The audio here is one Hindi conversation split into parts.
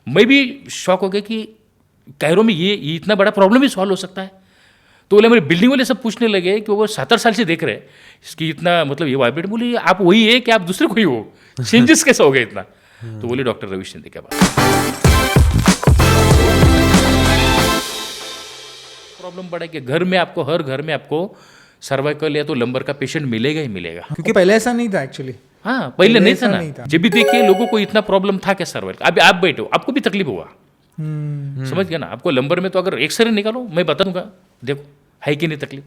मैं भी शॉक हो गया कि कायरो में ये इतना बड़ा प्रॉब्लम भी सॉल्व हो सकता है। तो बोले मेरे बिल्डिंग वाले सब पूछने लगे कि वो 7-8 साल से देख रहे हैं इसकी इतना मतलब ये वाइब्रेट। बोले आप वही है कि आप दूसरे कोई हो, चेंजेस कैसे हो गए इतना? तो बोले डॉक्टर रवि शिंदे के बाद प्रॉब्लम बढ़ा कि घर में आपको हर घर में आपको सर्वाइकल या तो लंबर का पेशेंट मिलेगा ही मिलेगा। क्योंकि पहले ऐसा नहीं था एक्चुअली। हाँ पहले नहीं था ऐसा ना। नहीं था। जब भी देखिए लोगों को इतना प्रॉब्लम था क्या सर्वाइकल। अभी आप बैठो आपको भी तकलीफ होगा, समझ गया ना? आपको लंबर में तो अगर एक्सरे निकालो मैं बता दूंगा, देखो है कि नहीं तकलीफ।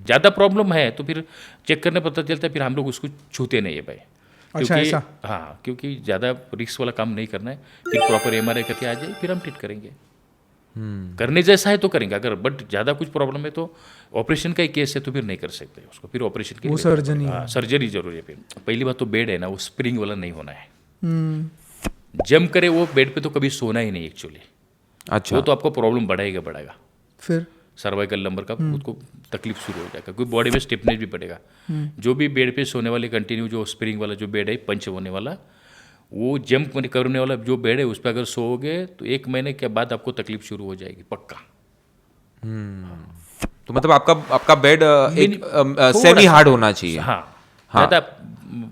ज़्यादा प्रॉब्लम है तो फिर चेक करने पता चलता है, फिर हम लोग उसको छूते नहीं है भाई। अच्छा ऐसा? हाँ क्योंकि ज़्यादा रिस्क वाला काम नहीं करना है। फिर प्रॉपर MRI करके आ जाए फिर हम ट्रीट करेंगे। करने जैसा है तो करेंगे, अगर बट ज़्यादा कुछ प्रॉब्लम है तो ऑपरेशन का ही केस है तो फिर नहीं कर सकते उसको, फिर ऑपरेशन के वो लिए सर्जरी हाँ सर्जरी जरूरी है। फिर पहली बात तो बेड है ना वो स्प्रिंग वाला नहीं होना है। हम्म। जम करे वो बेड पे तो कभी सोना ही नहीं एक्चुअली। अच्छा, वो तो आपको प्रॉब्लम बढ़ाएगा फिर सर्वाइकल लंबर का उसको तकलीफ शुरू हो जाएगा, क्योंकि बॉडी में स्टिफनेस भी बढ़ेगा। जो भी बेड पे सोने वाले कंटिन्यू जो स्प्रिंग वाला जो बेड है पंच होने वाला, वो जंप करने वाला जो बेड है उस पर अगर सोओगे तो 1 महीने के बाद आपको तकलीफ शुरू हो जाएगी पक्का। तो मतलब आपका बेड एक सेमी हार्ड होना चाहिए। हाँ ज़्यादा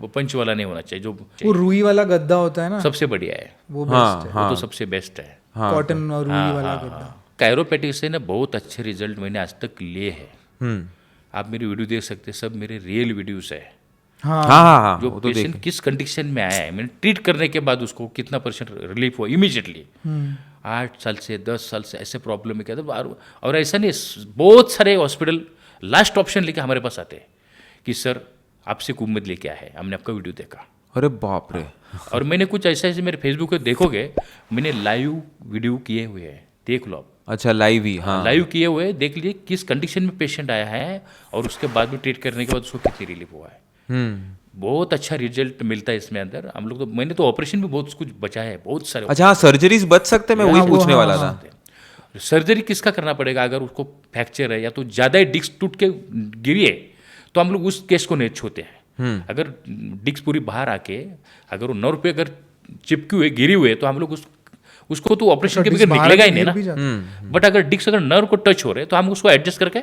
पंच वाला नहीं होना चाहिए। जो वो रुई वाला गद्दा होता है ना, सबसे बढ़िया है वो बेस्ट है। वो तो सबसे बेस्ट है। कॉटन और रुई वाला गद्दा। कायरोपैटिक से ना बहुत अच्छे रिजल्ट मैंने आज तक लिए हैं। आप मेरी वीडियो देख सकते हैं, सब मेरे रियल वीडियोस है। हाँ जो पेशेंट किस कंडीशन में आया है, मैंने ट्रीट करने के बाद उसको कितना % रिलीफ हुआ इमीडिएटली। 8 साल से 10 साल से ऐसे प्रॉब्लम है क्या था। और ऐसा नहीं, बहुत सारे हॉस्पिटल लास्ट ऑप्शन लेके हमारे पास आते हैं कि सर आपसे उम्मीद लेके आए हैं, हमने आपका वीडियो देखा। अरे बाप रे। और मैंने कुछ ऐसे मेरे फेसबुक पे देखोगे, मैंने लाइव वीडियो किए हुए हैं, देख लो आप। अच्छा लाइव ही? हाँ लाइव किए हुए देख लीजिए किस कंडीशन में पेशेंट आया है और उसके बाद में ट्रीट करने के बाद उसको कितनी रिलीफ हुआ है। बहुत अच्छा रिजल्ट मिलता है इसमें अंदर। हम लोग तो मैंने तो ऑपरेशन भी बहुत कुछ बचाया है, बहुत सारे। अच्छा हाँ, सर्जरीज बच सकते हैं, मैं वही पूछने वाला था। सर्जरी किसका करना पड़ेगा? अगर उसको फ्रैक्चर है या तो ज़्यादा ही डिस्क टूट के गिरी है तो हम लोग उस केस को नहीं छूते हैं। अगर डिस्क पूरी बाहर आके अगर वो नर्व पे अगर चिपकी हुए गिरी हुए तो हम लोग उसको तो ऑपरेशन के बगैर निकलेगा ही नहीं ना। बट अगर डिस्क अगर नर्व को टच हो रहे तो हम उसको एडजस्ट करके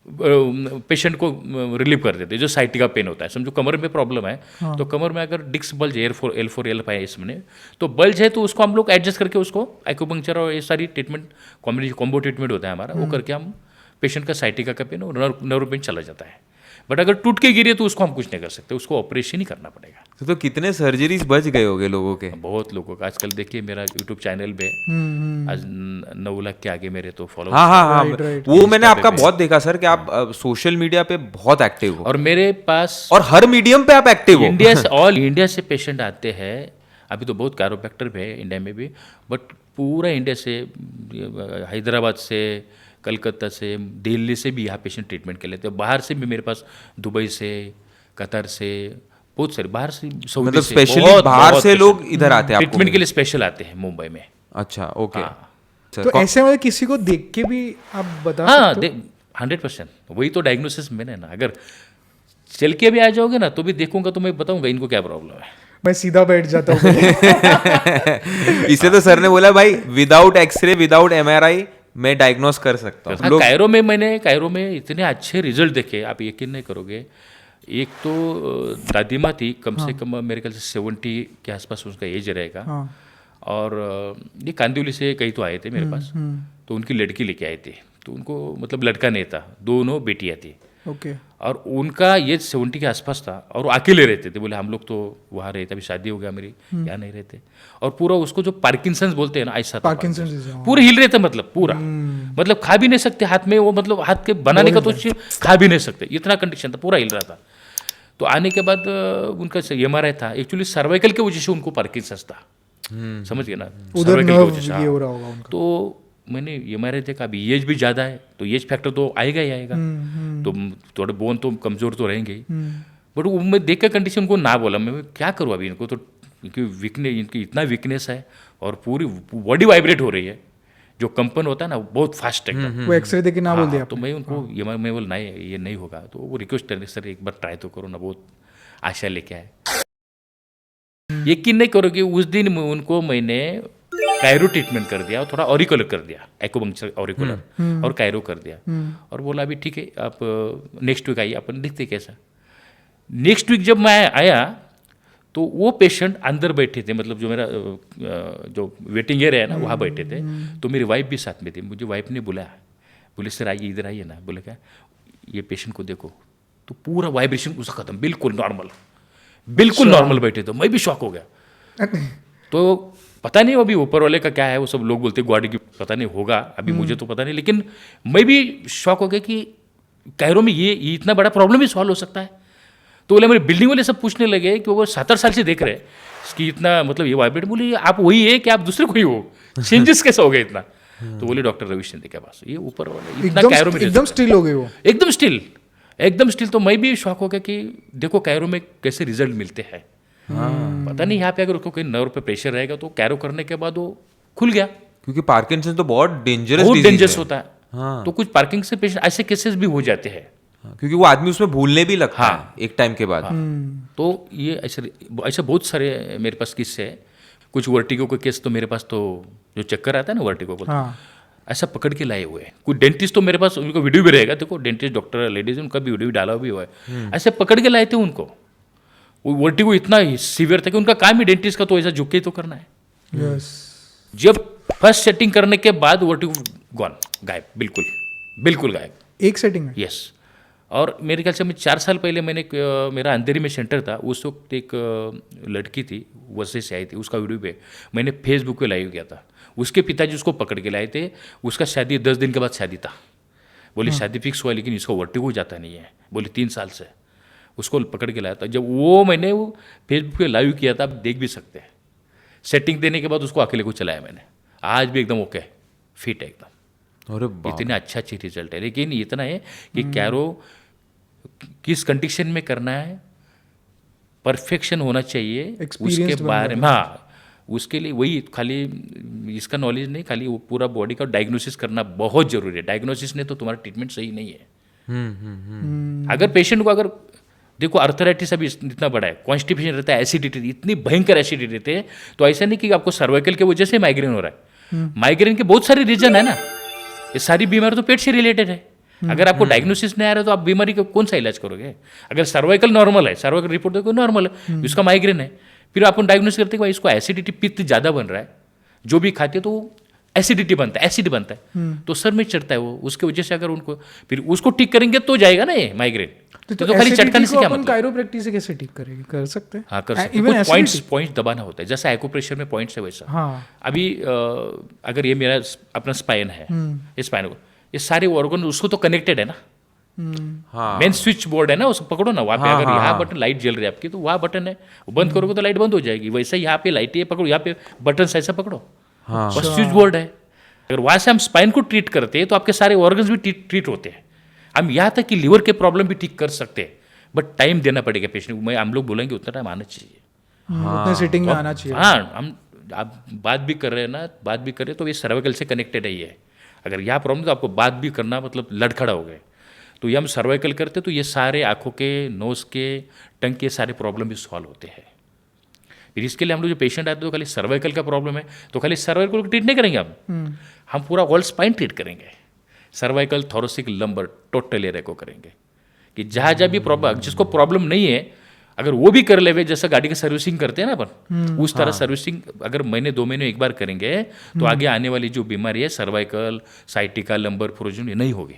पेशेंट को रिलीव कर देते हैं। जो साइटिका पेन होता है, समझो कमर में प्रॉब्लम है तो कमर में अगर डिस्क बल्ज L4 L5 है इसमें तो बल्ज है तो उसको हम लोग एडजस्ट करके उसको एक्यूपंक्चर और ये सारी ट्रीटमेंट कॉम्बो ट्रीटमेंट होता है हमारा, वो करके हम पेशेंट का साइटिका का पेन और नर्व पेन चला जाता है। बट अगर टूट के गिरे तो उसको हम कुछ नहीं कर सकते, उसको ऑपरेशन ही करना पड़ेगा। तो कितने सर्जरीज बच गए होंगे लोगों के? बहुत लोगों का। आजकल देखिए मेरा यूट्यूब चैनल पे आज 9 लाख के आगे मेरे तो फॉलो। हाँ वो मैंने आपका बहुत देखा सर कि आप सोशल मीडिया पे बहुत एक्टिव हो। और मेरे पास और हर मीडियम पे आप एक्टिव हो। इंडिया से ऑल इंडिया से पेशेंट आते हैं। अभी तो बहुत कायरोप्रैक्टर भी है इंडिया में भी, बट पूरा इंडिया से, हैदराबाद से, कलकत्ता से, दिल्ली से भी यहाँ पेशेंट ट्रीटमेंट के लेते हैं। बाहर से भी मेरे पास दुबई से, कतर से, बहुत सारे बाहर से, सऊदी मतलब से, स्पेशली बाहर से लोग इधर आते हैं ट्रीटमेंट के लिए स्पेशल आते हैं मुंबई में। अच्छा ओके। तो ऐसे में किसी को देख के भी आप बता हाँ सकते हो? 100% वही तो डायग्नोसिस मैंने ना। अगर चल के भी आ जाओगे ना तो भी देखूंगा तो मैं बताऊंगा इनको क्या प्रॉब्लम है। मैं सीधा बैठ जाता हूँ। इसे तो सर ने बोला भाई विदाउट एक्सरे विदाउट MRI मैं डायग्नोस कर सकता हूँ। हाँ, कायरो में इतने अच्छे रिजल्ट देखे आप यकीन नहीं करोगे। एक तो दादी माँ थी, कम से कम मेरे ख्याल से 70 के आसपास उसका एज रहेगा। और ये कांदिवली से कई तो आए थे मेरे पास, तो उनकी लड़की लेके आए थे। तो उनको मतलब लड़का नहीं था, दोनों बेटियाँ थी। ओके। और उनका एज 70 के आसपास था और वो अकेले रहते थे। बोले हम लोग तो वहाँ रहते, अभी शादी हो गया मेरी, यहाँ नहीं रहते। और पूरा उसको जो पार्किंसंस बोलते हैं ना ऐसा था, पार्किंसंस पूरे हिल रहे थे, मतलब पूरा मतलब खा भी नहीं सकते हाथ में, वो मतलब हाथ के बनाने का तो खा भी नहीं सकते, इतना कंडीशन था, पूरा हिल रहा था। तो आने के बाद उनका MRI था, एक्चुअली सर्वाइकल की वजह से उनको पार्किंसंस था। समझ गए ना, सर्वाइकल की वजह से। हो रहा होगा उनका। तो मैंने MRI देखा, अभी एज भी ज़्यादा है तो एज फैक्टर तो आएगा ही आएगा। तो थोड़े बोन तो कमज़ोर तो रहेंगे ही। बट वो मैं देख के कंडीशन उनको ना बोला, मैं क्या करूँ अभी इनको, तो इनकी इतना वीकनेस है और पूरी बॉडी वाइब्रेट हो रही है। जो कंपन होता है ना वो बहुत फास्ट है। वो एक्सरे देके ना बोल दिया तो मैं उनको मैं बोल नहीं ये नहीं होगा, तो वो रिक्वेस्ट करने सर एक बार ट्राई तो करो ना, बहुत आशा लेके आए। यकीन नहीं करोगे, उस दिन उनको मैंने कायरो ट्रीटमेंट कर दिया और थोड़ा ऑरिकुलर कर दिया, एक्यूपंक्चर ऑरिकुलर और कायरो कर दिया, और बोला अभी ठीक है आप नेक्स्ट वीक आइए, अपन देखते कैसा। नेक्स्ट वीक जब मैं आया तो वो पेशेंट अंदर बैठे थे, मतलब जो मेरा जो वेटिंग एरिया है ना वहाँ बैठे थे, तो मेरी वाइफ भी साथ में थी। मुझे वाइफ ने बुलाया, बोले सर आइए इधर आइए ना। बोले क्या, ये पेशेंट को देखो, तो पूरा वाइब्रेशन उसका खत्म, बिल्कुल नॉर्मल, बिल्कुल नॉर्मल बैठे। तो मैं भी शॉक हो गया। तो पता नहीं अभी ऊपर वाले का क्या है, वो सब लोग बोलते गॉड की, पता नहीं होगा, अभी मुझे तो पता नहीं, लेकिन मैं भी शॉक हो गया कि कायरो में ये इतना बड़ा प्रॉब्लम ही सॉल्व हो सकता है। तो बोले मेरे बिल्डिंग वाले सब पूछने लगे कि वो 7 साल से देख रहे हैं कि इतना मतलब ये वाइब्रेट। बोले आप वही है कि आप दूसरे कोई हो, चेंजेस कैसे हो गए इतना? तो बोले डॉक्टर रवि शिंदे के पास, ये ऊपर वाला इतना कायरो में एकदम स्टिल हो गए वो, एकदम स्टिल, एकदम स्टिल। तो मैं भी शॉक हो गया कि देखो कायरो में कैसे रिजल्ट मिलते हैं। पता नहीं यहाँ पे अगर उसको कोई नर्व पे प्रेशर रहेगा तो कायरो करने के बाद वो खुल गया, क्योंकि पार्किंसंस तो बहुत डेंजरस होता है। तो कुछ पार्किंग से पेशेंट ऐसे केसेस भी हो जाते हैं, क्योंकि वो आदमी उसमें भूलने भी लगता है एक टाइम के बाद। तो ये ऐसे बहुत सारे मेरे पास किस्से हैं। कुछ वर्टिगो के केस तो मेरे पास, तो जो चक्कर आता है ना वर्टिगो को, ऐसा पकड़ के लाए हुए हैं। कुछ डेंटिस्ट तो मेरे पास, उनको वीडियो भी रहेगा, देखो डेंटिस्ट डॉक्टर लेडीज उनका भी वीडियो डाला भी हुआ है, ऐसे पकड़ के लाए थे उनको। वो वर्टिगो इतना सीवियर था कि उनका काम ही डेंटिस्ट का तो ऐसा झुक के तो करना है। जब फर्स्ट सेटिंग करने के बाद वर्टिगो गॉन, गायब, बिल्कुल बिल्कुल गायब, एक सेटिंग में। यस। और मेरे ख्याल से मैं 4 साल पहले मैंने मेरा अंधेरी में सेंटर था, उस वक्त एक लड़की थी वैसे से आई थी, उसका वीडियो पे मैंने फेसबुक पे लाइव किया था। उसके पिताजी उसको पकड़ के लाए थे, उसका शादी 10 दिन के बाद शादी था। बोले शादी फिक्स हुआ लेकिन इसको वर्टिगो जाता नहीं है, बोले 3 साल से। उसको पकड़ के लाया था। जब वो मैंने वो फेसबुक पे लाइव किया था, आप देख भी सकते हैं। सेटिंग देने के बाद उसको अकेले को चलाया मैंने, आज भी एकदम ओके, फिट है एकदम। अरे इतने अच्छा रिजल्ट है। लेकिन इतना है कि कैरो किस कंडीशन में करना है, परफेक्शन होना चाहिए उसके बारे में। हाँ, उसके लिए वही खाली इसका नॉलेज नहीं, खाली वो पूरा बॉडी का डायग्नोसिस करना बहुत जरूरी है। डायग्नोसिस नहीं तो तुम्हारा ट्रीटमेंट सही नहीं है। अगर पेशेंट को, अगर देखो अर्थराइटिस अभी इतना बड़ा है, कॉन्स्टिपेशन रहता है, एसिडिटी, इतनी भयंकर एसिडिटी रहती है, तो ऐसा नहीं कि आपको सर्वाइकल की वजह से माइग्रेन हो रहा है। माइग्रेन के बहुत सारे रीजन है ना, ये सारी बीमारी तो पेट से रिलेटेड है। अगर आपको डायग्नोसिस नहीं आ रहा है तो आप बीमारी का कौन सा इलाज करोगे? अगर सर्वाइकल नॉर्मल है, सर्वाइकल रिपोर्ट देखो नॉर्मल है, इसका माइग्रेन है, फिर अपन डायग्नोसिस करते हैं भाई इसको एसिडिटी, पित्त ज़्यादा बन रहा है, जो भी खाते तो एसिडिटी बनता है, एसिड बनता है, तो सर में चढ़ता है वो, उसके वजह से अगर उनको फिर उसको ठीक करेंगे तो जाएगा ना ये माइग्रेन। तो खाली चटकाने से क्या मतलब? कायरोप्रैक्टिस से कैसे ठीक करेंगे? कर सकते हैं। हाँ, कर सकते हैं। पॉइंट्स दबाना होता है, जैसा एक्यूप्रेशर में पॉइंट्स है वैसा। हाँ। अभी अगर ये मेरा अपना स्पाइन है, ये स्पाइन को, ये सारे ऑर्गन उसको तो कनेक्टेड है ना। हाँ, मेन स्विच बोर्ड है ना, उसको पकड़ो ना, वहाँ पे अगर यहाँ बटन, लाइट जल रही है आपकी तो वहाँ बटन है, बंद करोगे तो लाइट बंद हो जाएगी। वैसे यहाँ पे लाइट है, पकड़ो, यहाँ पे बटन ऐसा पकड़ो, बस स्विच बोर्ड है। अगर वहाँ से हम स्पाइन को ट्रीट करते हैं तो आपके सारे ऑर्गन्स भी ट्रीट होते हैं। हम यहाँ तक कि लिवर के प्रॉब्लम भी ठीक कर सकते हैं, बट टाइम देना पड़ेगा पेशेंट को। हम लोग बोलेंगे उतना टाइम आना चाहिए, उतने सिटिंग में आना चाहिए। हाँ, हम आप बात भी कर रहे हैं ना, बात भी कर रहे हैं तो ये सर्वाइकल से कनेक्टेड है ये। अगर यहाँ प्रॉब्लम तो आपको बात भी करना मतलब लड़खड़ा हो गए। तो ये हम सर्वाइकल करते तो ये सारे आँखों के, नोज़ के, टंग के सारे प्रॉब्लम भी सॉल्व होते हैं। फिर इसके लिए हम लोग जो पेशेंट आते हैं तो खाली सर्वाइकल का प्रॉब्लम है तो खाली सर्वाइकल को ट्रीट नहीं करेंगे हम पूरा होल स्पाइन ट्रीट करेंगे। Cervical, thoracic, lumbar, total area को करेंगे कि जहाँ जहाँ भी प्रॉब्लम, जिसको प्रॉब्लम नहीं है अगर वो भी कर ले, जैसा गाड़ी की सर्विसिंग करते हैं ना अपन, उस तरह सर्विसिंग अगर महीने 2 महीने एक बार करेंगे तो आगे आने वाली जो बीमारी है सर्वाइकल, साइटिका, लंबर, फ्रोजन, ये नहीं होगी।